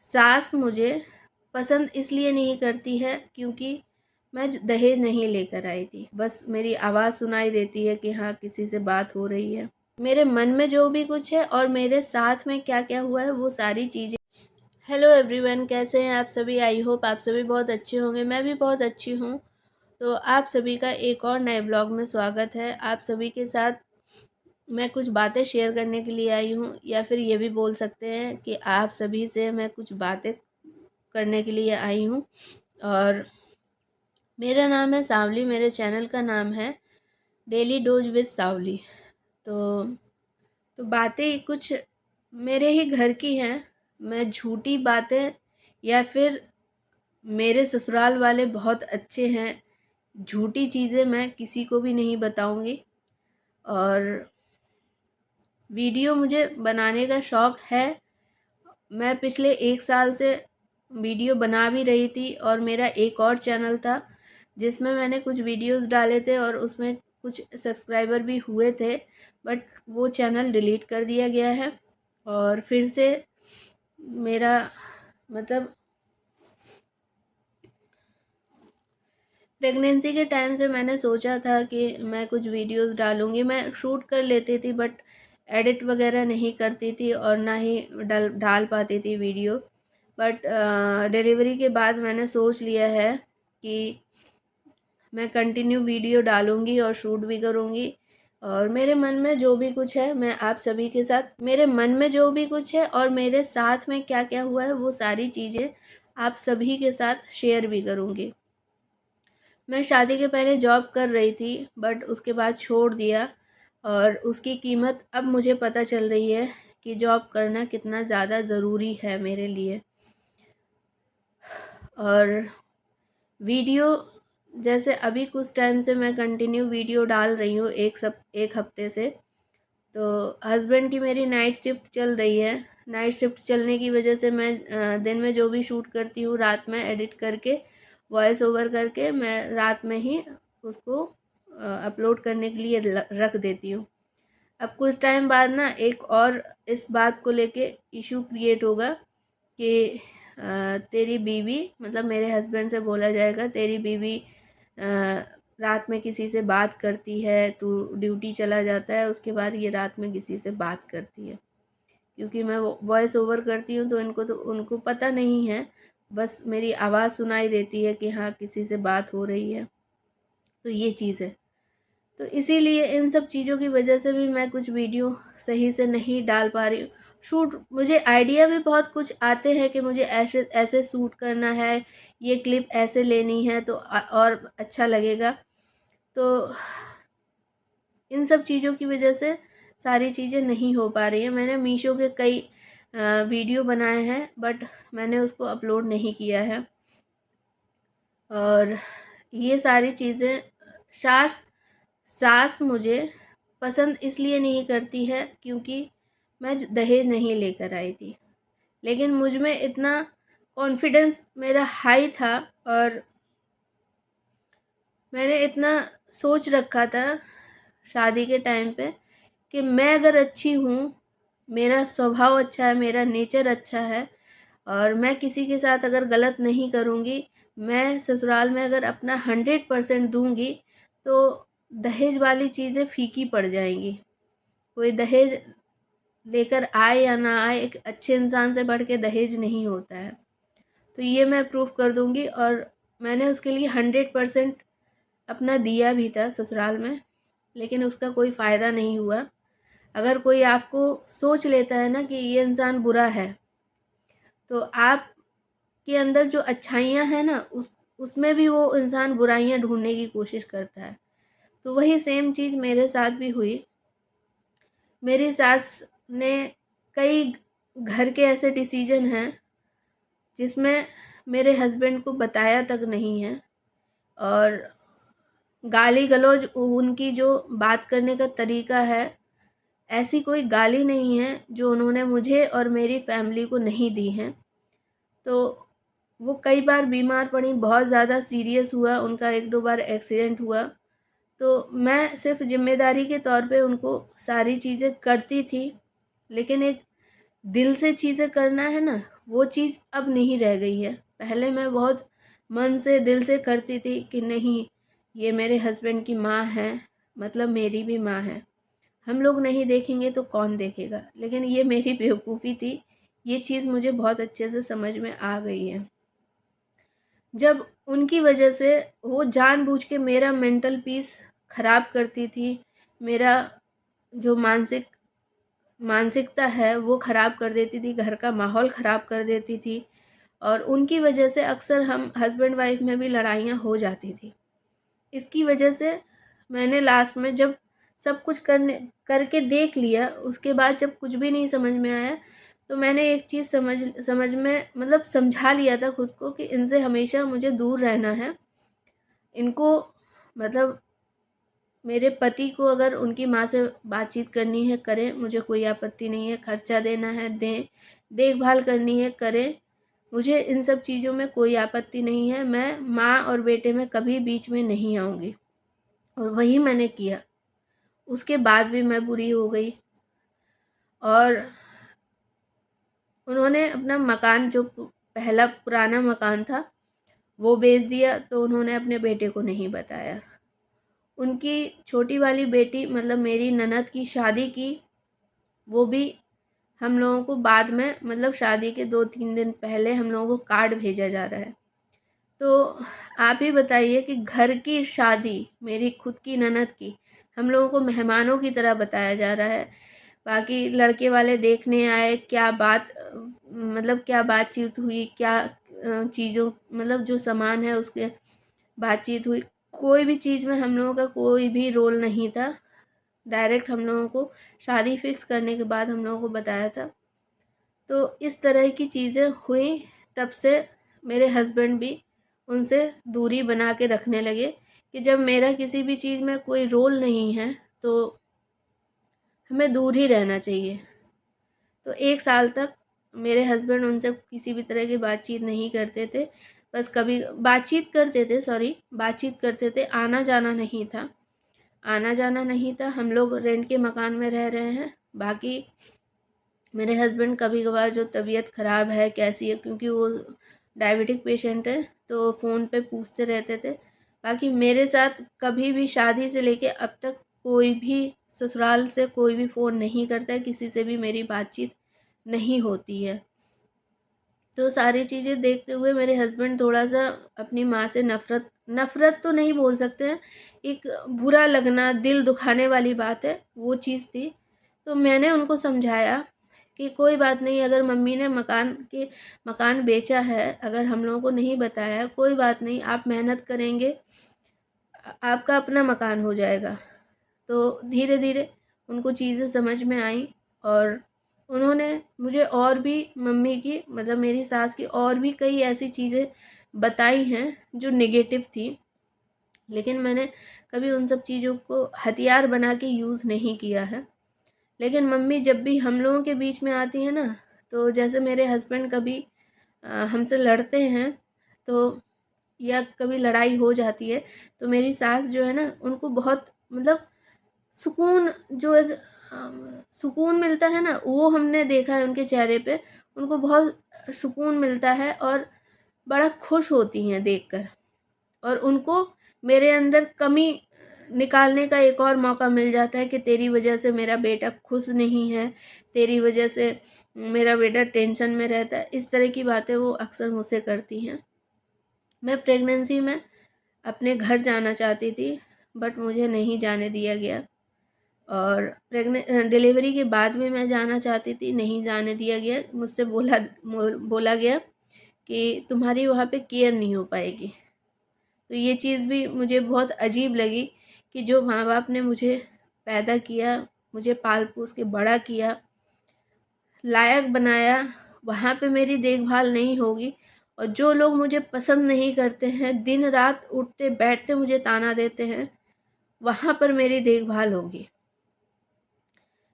सास मुझे पसंद इसलिए नहीं करती है क्योंकि मैं दहेज नहीं लेकर आई थी। बस मेरी आवाज़ सुनाई देती है कि हाँ किसी से बात हो रही है। मेरे मन में जो भी कुछ है और मेरे साथ में क्या क्या हुआ है वो सारी चीज़ें। हेलो एवरीवन, कैसे हैं आप सभी? आई होप आप सभी बहुत अच्छे होंगे। मैं भी बहुत अच्छी हूँ। तो आप सभी का एक और नए ब्लॉग में स्वागत है। आप सभी के साथ मैं कुछ बातें शेयर करने के लिए आई हूँ, या फिर ये भी बोल सकते हैं कि आप सभी से मैं कुछ बातें करने के लिए आई हूँ। और मेरा नाम है सावली, मेरे चैनल का नाम है डेली डोज विद सावली। तो बातें कुछ मेरे ही घर की हैं। मैं झूठी बातें, या फिर मेरे ससुराल वाले बहुत अच्छे हैं, झूठी चीज़ें मैं किसी को भी नहीं बताऊंगी। और वीडियो मुझे बनाने का शौक़ है। मैं पिछले 1 साल से वीडियो बना भी रही थी, और मेरा एक और चैनल था जिसमें मैंने कुछ वीडियोस डाले थे और उसमें कुछ सब्सक्राइबर भी हुए थे, बट वो चैनल डिलीट कर दिया गया है। और फिर से मेरा मतलब प्रेगनेंसी के टाइम से मैंने सोचा था कि मैं कुछ वीडियोस डालूँगी। मैं शूट कर लेती थी बट एडिट वगैरह नहीं करती थी, और ना ही डाल पाती थी वीडियो। बट डिलीवरी के बाद मैंने सोच लिया है कि मैं कंटिन्यू वीडियो डालूँगी और शूट भी करूँगी। और मेरे मन में जो भी कुछ है मैं आप सभी के साथ, मेरे मन में जो भी कुछ है और मेरे साथ में क्या क्या हुआ है वो सारी चीज़ें आप सभी के साथ शेयर भी करूँगी। मैं शादी के पहले जॉब कर रही थी, बट उसके बाद छोड़ दिया। और उसकी कीमत अब मुझे पता चल रही है कि जॉब करना कितना ज़्यादा ज़रूरी है मेरे लिए। और वीडियो, जैसे अभी कुछ टाइम से मैं कंटिन्यू वीडियो डाल रही हूँ, एक हफ्ते से। तो हस्बैंड की मेरी नाइट शिफ्ट चल रही है। नाइट शिफ्ट चलने की वजह से मैं दिन में जो भी शूट करती हूँ रात में एडिट करके, वॉइस ओवर करके मैं रात में ही उसको अपलोड करने के लिए रख देती हूँ। अब कुछ टाइम बाद ना एक और इस बात को लेके इशू क्रिएट होगा कि तेरी बीवी, मतलब मेरे हस्बैंड से बोला जाएगा, तेरी बीवी रात में किसी से बात करती है, तू ड्यूटी चला जाता है, उसके बाद ये रात में किसी से बात करती है। क्योंकि मैं वॉइस ओवर करती हूँ तो उनको पता नहीं है, बस मेरी आवाज़ सुनाई देती है कि हाँ किसी से बात हो रही है। तो ये चीज़ है। तो इसीलिए इन सब चीज़ों की वजह से भी मैं कुछ वीडियो सही से नहीं डाल पा रही हूँ। मुझे आइडिया भी बहुत कुछ आते हैं कि मुझे ऐसे ऐसे शूट करना है, ये क्लिप ऐसे लेनी है तो और अच्छा लगेगा। तो इन सब चीज़ों की वजह से सारी चीज़ें नहीं हो पा रही हैं। मैंने मीशो के कई वीडियो बनाए हैं, बट मैंने उसको अपलोड नहीं किया है। और ये सारी चीज़ें सास मुझे पसंद इसलिए नहीं करती है क्योंकि मैं दहेज नहीं लेकर आई थी। लेकिन मुझ में इतना कॉन्फिडेंस मेरा हाई था, और मैंने इतना सोच रखा था शादी के टाइम पे कि मैं अगर अच्छी हूँ, मेरा स्वभाव अच्छा है, मेरा नेचर अच्छा है, और मैं किसी के साथ अगर गलत नहीं करूँगी, मैं ससुराल में अगर अपना 100% दूँगी, तो दहेज वाली चीज़ें फीकी पड़ जाएंगी। कोई दहेज लेकर आए या ना आए, एक अच्छे इंसान से बढ़ के दहेज नहीं होता है। तो ये मैं प्रूफ कर दूँगी। और मैंने उसके लिए 100% अपना दिया भी था ससुराल में, लेकिन उसका कोई फ़ायदा नहीं हुआ। अगर कोई आपको सोच लेता है ना कि ये इंसान बुरा है, तो आपके अंदर जो अच्छाइयाँ हैं ना, उसमें भी वो इंसान बुराइयाँ ढूंढने की कोशिश करता है। तो वही सेम चीज़ मेरे साथ भी हुई। मेरी सास ने कई घर के ऐसे डिसीजन हैं जिसमें मेरे हस्बैंड को बताया तक नहीं है। और गाली गलौज, उनकी जो बात करने का तरीका है, ऐसी कोई गाली नहीं है जो उन्होंने मुझे और मेरी फैमिली को नहीं दी हैं। तो वो कई बार बीमार पड़ी, बहुत ज़्यादा सीरियस हुआ, उनका 1-2 बार एक्सीडेंट हुआ। तो मैं सिर्फ ज़िम्मेदारी के तौर पे उनको सारी चीज़ें करती थी, लेकिन एक दिल से चीज़ें करना है ना, वो चीज़ अब नहीं रह गई है। पहले मैं बहुत मन से दिल से करती थी कि नहीं, ये मेरे हस्बैंड की माँ है, मतलब मेरी भी माँ है, हम लोग नहीं देखेंगे तो कौन देखेगा। लेकिन ये मेरी बेवकूफ़ी थी, ये चीज़ मुझे बहुत अच्छे से समझ में आ गई है। जब उनकी वजह से वो जानबूझ के मेरा मेंटल पीस ख़राब करती थी, मेरा जो मानसिकता है वो ख़राब कर देती थी, घर का माहौल ख़राब कर देती थी, और उनकी वजह से अक्सर हम हस्बैंड वाइफ में भी लड़ाइयाँ हो जाती थी। इसकी वजह से मैंने लास्ट में जब सब कुछ करके देख लिया, उसके बाद जब कुछ भी नहीं समझ में आया, तो मैंने एक चीज़ समझ में मतलब समझा लिया था खुद को कि इनसे हमेशा मुझे दूर रहना है। इनको मतलब मेरे पति को अगर उनकी माँ से बातचीत करनी है करें, मुझे कोई आपत्ति नहीं है, खर्चा देना है दें, देखभाल करनी है करें, मुझे इन सब चीज़ों में कोई आपत्ति नहीं है। मैं माँ और बेटे में कभी बीच में नहीं आऊँगी, और वही मैंने किया। उसके बाद भी मैं बुरी हो गई, और उन्होंने अपना मकान जो पहला पुराना मकान था वो बेच दिया, तो उन्होंने अपने बेटे को नहीं बताया। उनकी छोटी वाली बेटी मतलब मेरी ननद की शादी की, वो भी हम लोगों को बाद में मतलब शादी के 2-3 दिन पहले हम लोगों को कार्ड भेजा जा रहा है। तो आप ही बताइए कि घर की शादी मेरी खुद की ननद की हम लोगों को मेहमानों की तरह बताया जा रहा है। बाकी लड़के वाले देखने आए, क्या बात मतलब क्या बातचीत हुई, क्या चीज़ों मतलब जो सामान है उसके बातचीत हुई, कोई भी चीज़ में हम लोगों का कोई भी रोल नहीं था। डायरेक्ट हम लोगों को शादी फिक्स करने के बाद हम लोगों को बताया था। तो इस तरह की चीज़ें हुई, तब से मेरे हस्बैंड भी उनसे दूरी बना के रखने लगे कि जब मेरा किसी भी चीज़ में कोई रोल नहीं है तो हमें दूर ही रहना चाहिए। तो 1 साल तक मेरे हस्बैंड उनसे किसी भी तरह की बातचीत नहीं करते थे। बस कभी बातचीत करते थे, आना-जाना नहीं था। आना-जाना नहीं था, हम लोग रेंट के मकान में रह रहे हैं। बाकी मेरे हस्बैंड कभी-कभार जो तबीयत ख़राब है, कैसी है, क्योंकि वो डायबिटिक पेशेंट है, तो फ़ोन पे पूछते रहते थे। बाकी मेरे साथ कभी भी शादी से लेके अब तक कोई भी ससुराल से कोई भी फ़ोन नहीं करता है, किसी से भी मेरी बातचीत नहीं होती है। तो सारी चीज़ें देखते हुए मेरे हस्बैंड थोड़ा-सा अपनी माँ से नफ़रत नफ़रत तो नहीं बोल सकते हैं, एक बुरा लगना, दिल दुखाने वाली बात है, वो चीज़ थी। तो मैंने उनको समझाया कि कोई बात नहीं, अगर मम्मी ने मकान बेचा है, अगर हम लोगों को नहीं बताया, कोई बात नहीं, आप मेहनत करेंगे, आपका अपना मकान हो जाएगा। तो धीरे-धीरे उनको चीज़ें समझ में आईं, और उन्होंने मुझे और भी मम्मी की मतलब मेरी सास की और भी कई ऐसी चीज़ें बताई हैं जो नेगेटिव थी। लेकिन मैंने कभी उन सब चीज़ों को हथियार बना के यूज़ नहीं किया है। लेकिन मम्मी जब भी हम लोगों के बीच में आती हैं ना, तो जैसे मेरे हस्बैंड कभी हमसे लड़ते हैं, तो या कभी लड़ाई हो जाती है, तो मेरी सास जो है ना, उनको बहुत मतलब सुकून जो एक सुकून मिलता है ना, वो हमने देखा है उनके चेहरे पे। उनको बहुत सुकून मिलता है और बड़ा खुश होती हैं देखकर, और उनको मेरे अंदर कमी निकालने का एक और मौका मिल जाता है कि तेरी वजह से मेरा बेटा खुश नहीं है, तेरी वजह से मेरा बेटा टेंशन में रहता है। इस तरह की बातें वो अक्सर मुझसे करती हैं। मैं प्रेगनेंसी में अपने घर जाना चाहती थी, बट मुझे नहीं जाने दिया गया, और डिलीवरी के बाद भी मैं जाना चाहती थी, नहीं जाने दिया गया। मुझसे बोला गया कि तुम्हारी वहाँ पे केयर नहीं हो पाएगी। तो ये चीज़ भी मुझे बहुत अजीब लगी कि जो माँ-बाप ने मुझे पैदा किया, मुझे पाल-पोस के बड़ा किया, लायक बनाया, वहाँ पे मेरी देखभाल नहीं होगी, और जो लोग मुझे पसंद नहीं करते हैं, दिन-रात उठते-बैठते मुझे ताना देते हैं, वहाँ पर मेरी देखभाल होगी।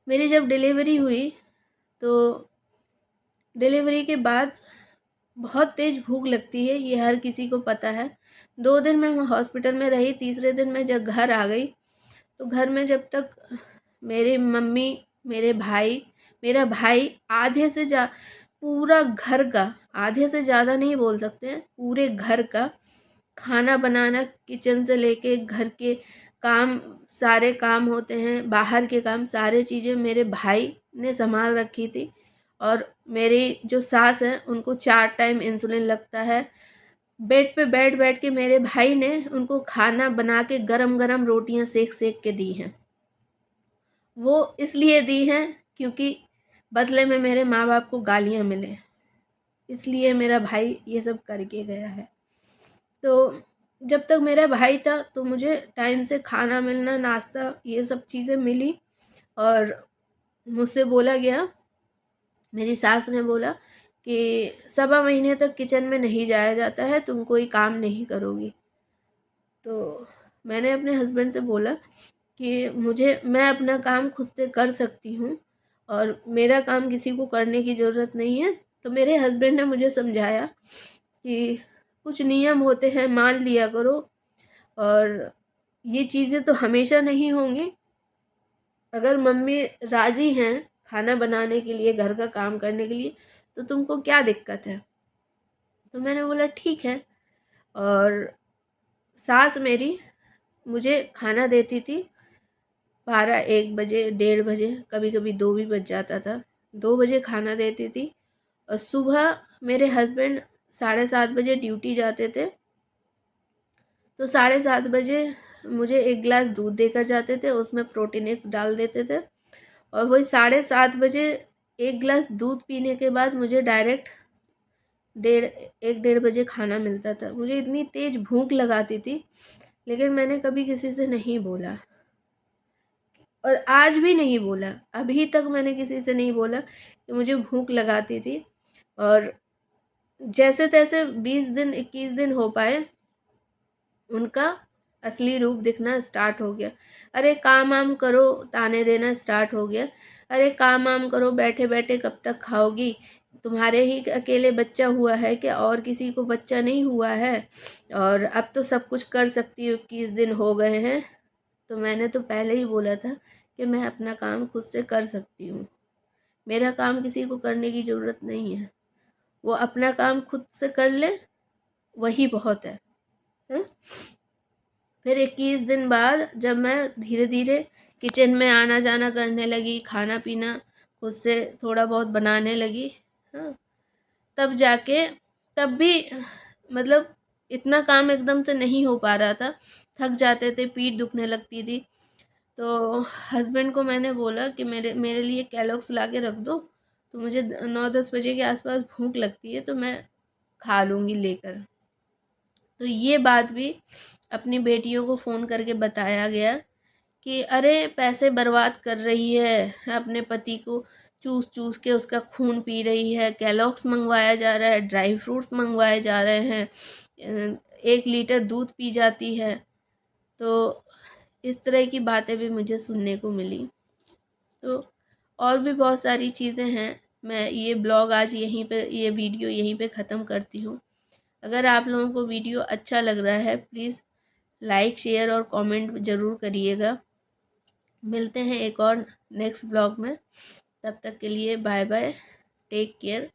मेरी जब डिलीवरी हुई, तो डिलीवरी के बाद बहुत तेज़ भूख लगती है, ये हर किसी को पता है। 2 दिन मैं हॉस्पिटल में रही, तीसरे दिन मैं जब घर आ गई, तो घर में जब तक मेरी मम्मी, मेरे भाई मेरा भाई आधे से पूरा घर का, आधे से ज़्यादा नहीं बोल सकते हैं, पूरे घर का खाना बनाना, किचन से लेके घर के काम, सारे काम होते हैं, बाहर के काम, सारे चीज़ें मेरे भाई ने संभाल रखी थी। और मेरी जो सास हैं उनको 4 टाइम इंसुलिन लगता है। बेड पे बैठ बैठ के मेरे भाई ने उनको खाना बना के गरम गरम रोटियां सेक सेक के दी हैं। वो इसलिए दी हैं क्योंकि बदले में मेरे माँ बाप को गालियाँ मिले, इसलिए मेरा भाई ये सब करके गया है। तो जब तक मेरा भाई था तो मुझे टाइम से खाना मिलना, नाश्ता, ये सब चीज़ें मिली। और मुझसे बोला गया, मेरी सास ने बोला कि 1.25 महीने तक किचन में नहीं जाया जाता है, तुम कोई काम नहीं करोगी। तो मैंने अपने हस्बैंड से बोला कि मैं अपना काम खुद से कर सकती हूँ और मेरा काम किसी को करने की ज़रूरत नहीं है। तो मेरे हस्बैंड ने मुझे समझाया कि कुछ नियम होते हैं, मान लिया करो, और ये चीज़ें तो हमेशा नहीं होंगी। अगर मम्मी राज़ी हैं खाना बनाने के लिए, घर का काम करने के लिए, तो तुमको क्या दिक्कत है? तो मैंने बोला ठीक है। और सास मेरी मुझे खाना देती थी 12-1 बजे, 1:30 बजे, कभी कभी 2 भी बज जाता था। 2 बजे खाना देती थी। और सुबह मेरे हस्बैंड 7:30 बजे ड्यूटी जाते थे, तो 7:30 बजे मुझे 1 गिलास दूध देकर जाते थे, उसमें प्रोटीन एक्स डाल देते थे। और वही 7:30 बजे 1 गिलास दूध पीने के बाद मुझे डायरेक्ट 1-1:30 बजे खाना मिलता था। मुझे इतनी तेज़ भूख लगाती थी, लेकिन मैंने कभी किसी से नहीं बोला, और आज भी नहीं बोला। अभी तक मैंने किसी से नहीं बोला कि मुझे भूख लगाती थी। और जैसे तैसे 20 दिन 21 दिन हो पाए, उनका असली रूप दिखना स्टार्ट हो गया। अरे काम वाम करो, ताने देना स्टार्ट हो गया। अरे काम वाम करो, बैठे बैठे कब तक खाओगी? तुम्हारे ही अकेले बच्चा हुआ है क्या? और किसी को बच्चा नहीं हुआ है? और अब तो सब कुछ कर सकती हो, 21 दिन हो गए हैं। तो मैंने तो पहले ही बोला था कि मैं अपना काम खुद से कर सकती हूँ, मेरा काम किसी को करने की ज़रूरत नहीं है। वो अपना काम खुद से कर ले, वही बहुत है। फिर 21 दिन बाद जब मैं धीरे धीरे किचन में आना जाना करने लगी, खाना पीना खुद से थोड़ा बहुत बनाने लगी, हाँ, तब जाके, तब भी मतलब इतना काम एकदम से नहीं हो पा रहा था, थक जाते थे, पीठ दुखने लगती थी। तो हस्बैंड को मैंने बोला कि मेरे मेरे लिए कैलॉग्स ला के रख दो, तो मुझे 9-10 बजे के आसपास भूख लगती है, तो मैं खा लूँगी लेकर। तो ये बात भी अपनी बेटियों को फ़ोन करके बताया गया कि अरे पैसे बर्बाद कर रही है, अपने पति को चूस चूस के उसका खून पी रही है, कैलॉग्स मंगवाया जा रहा है, ड्राई फ्रूट्स मंगवाए जा रहे हैं, 1 लीटर दूध पी जाती है। तो इस तरह की बातें भी मुझे सुनने को मिली। तो और भी बहुत सारी चीज़ें हैं। मैं ये ब्लॉग आज यहीं पे, ये वीडियो यहीं पे ख़त्म करती हूँ। अगर आप लोगों को वीडियो अच्छा लग रहा है, प्लीज़ लाइक, शेयर और कमेंट ज़रूर करिएगा। मिलते हैं एक और नेक्स्ट ब्लॉग में। तब तक के लिए बाय बाय, टेक केयर।